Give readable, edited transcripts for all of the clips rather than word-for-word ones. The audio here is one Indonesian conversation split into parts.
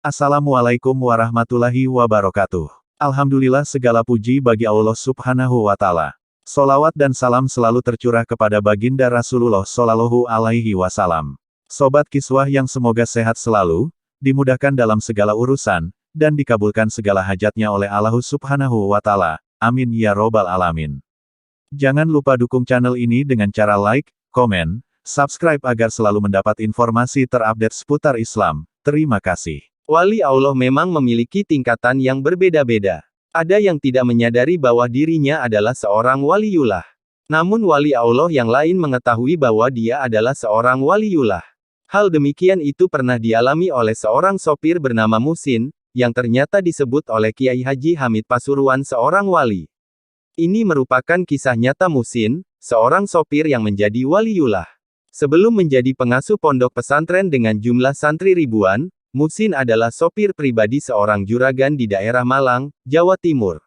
Assalamualaikum warahmatullahi wabarakatuh. Alhamdulillah, segala puji bagi Allah Subhanahu wa Ta'ala. Solawat dan salam selalu tercurah kepada baginda Rasulullah Shallallahu Alaihi Wasallam. Sobat Kiswah yang semoga sehat selalu, dimudahkan dalam segala urusan, dan dikabulkan segala hajatnya oleh Allah Subhanahu wa Ta'ala. Amin ya Robbal Alamin. Jangan lupa dukung channel ini dengan cara like, komen, subscribe agar selalu mendapat informasi terupdate seputar Islam. Terima kasih. Wali Allah memang memiliki tingkatan yang berbeda-beda. Ada yang tidak menyadari bahwa dirinya adalah seorang waliullah. Namun wali Allah yang lain mengetahui bahwa dia adalah seorang waliullah. Hal demikian itu pernah dialami oleh seorang sopir bernama Musin, yang ternyata disebut oleh Kiai Haji Hamid Pasuruan seorang wali. Ini merupakan kisah nyata Musin, seorang sopir yang menjadi waliullah. Sebelum menjadi pengasuh pondok pesantren dengan jumlah santri ribuan, Musin adalah sopir pribadi seorang juragan di daerah Malang, Jawa Timur.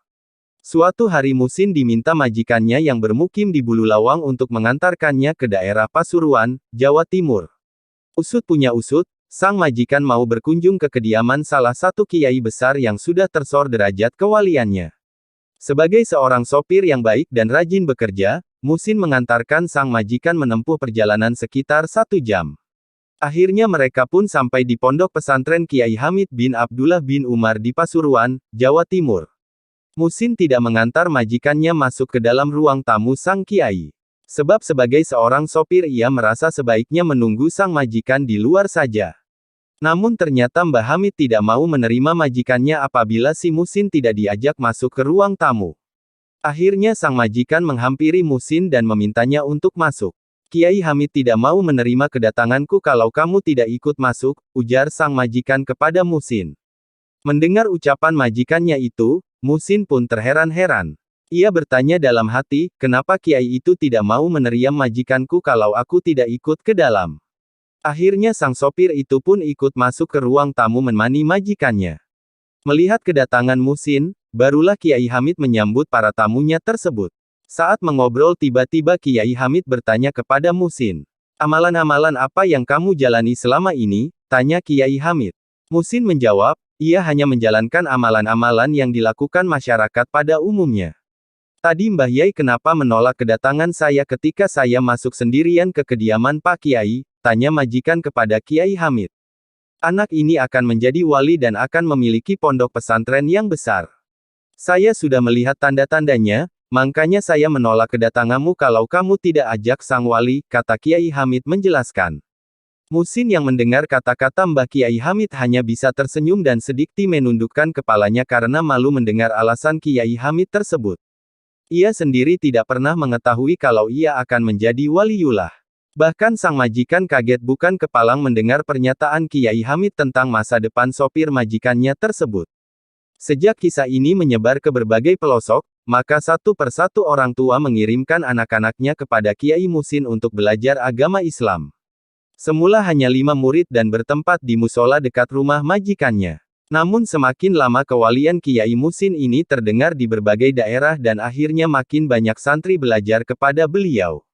Suatu hari Musin diminta majikannya yang bermukim di Bululawang untuk mengantarkannya ke daerah Pasuruan, Jawa Timur. Usut punya usut, sang majikan mau berkunjung ke kediaman salah satu kiai besar yang sudah tersor derajat kewaliannya. Sebagai seorang sopir yang baik dan rajin bekerja, Musin mengantarkan sang majikan menempuh perjalanan sekitar 1 jam. Akhirnya mereka pun sampai di pondok pesantren Kiai Hamid bin Abdullah bin Umar di Pasuruan, Jawa Timur. Musin tidak mengantar majikannya masuk ke dalam ruang tamu sang kiai. Sebab sebagai seorang sopir ia merasa sebaiknya menunggu sang majikan di luar saja. Namun ternyata Mbah Hamid tidak mau menerima majikannya apabila si Musin tidak diajak masuk ke ruang tamu. Akhirnya sang majikan menghampiri Musin dan memintanya untuk masuk. Kiai Hamid tidak mau menerima kedatanganku kalau kamu tidak ikut masuk, ujar sang majikan kepada Musin. Mendengar ucapan majikannya itu, Musin pun terheran-heran. Ia bertanya dalam hati, kenapa kiai itu tidak mau menerima majikanku kalau aku tidak ikut ke dalam. Akhirnya sang sopir itu pun ikut masuk ke ruang tamu menemani majikannya. Melihat kedatangan Musin, barulah Kiai Hamid menyambut para tamunya tersebut. Saat mengobrol tiba-tiba Kiai Hamid bertanya kepada Musin. Amalan-amalan apa yang kamu jalani selama ini? Tanya Kiai Hamid. Musin menjawab, ia hanya menjalankan amalan-amalan yang dilakukan masyarakat pada umumnya. Tadi Mbah Yai kenapa menolak kedatangan saya ketika saya masuk sendirian ke kediaman Pak Kiai? Tanya majikan kepada Kiai Hamid. Anak ini akan menjadi wali dan akan memiliki pondok pesantren yang besar. Saya sudah melihat tanda-tandanya, makanya saya menolak kedatanganmu kalau kamu tidak ajak sang wali, kata Kiai Hamid menjelaskan. Musin yang mendengar kata-kata Mbah Kiai Hamid hanya bisa tersenyum dan sedikit menundukkan kepalanya karena malu mendengar alasan Kiai Hamid tersebut. Ia sendiri tidak pernah mengetahui kalau ia akan menjadi waliullah. Bahkan sang majikan kaget bukan kepalang mendengar pernyataan Kiai Hamid tentang masa depan sopir majikannya tersebut. Sejak kisah ini menyebar ke berbagai pelosok, maka satu persatu orang tua mengirimkan anak-anaknya kepada Kiai Musin untuk belajar agama Islam. Semula hanya 5 murid dan bertempat di musola dekat rumah majikannya. Namun semakin lama kewalian Kiai Musin ini terdengar di berbagai daerah dan akhirnya makin banyak santri belajar kepada beliau.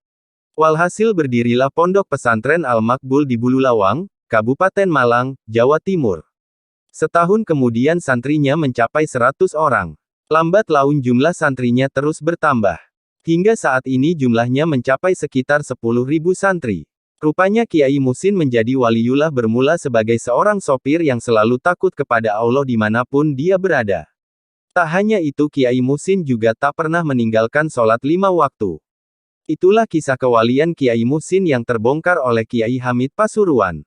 Walhasil berdirilah pondok pesantren Al-Makbul di Bululawang, Kabupaten Malang, Jawa Timur. Setahun kemudian santrinya mencapai 100 orang. Lambat laun jumlah santrinya terus bertambah. Hingga saat ini jumlahnya mencapai sekitar 10.000 santri. Rupanya Kiai Musin menjadi waliullah bermula sebagai seorang sopir yang selalu takut kepada Allah dimanapun dia berada. Tak hanya itu Kiai Musin juga tak pernah meninggalkan sholat 5 waktu. Itulah kisah kewalian Kiai Musin yang terbongkar oleh Kiai Hamid Pasuruan.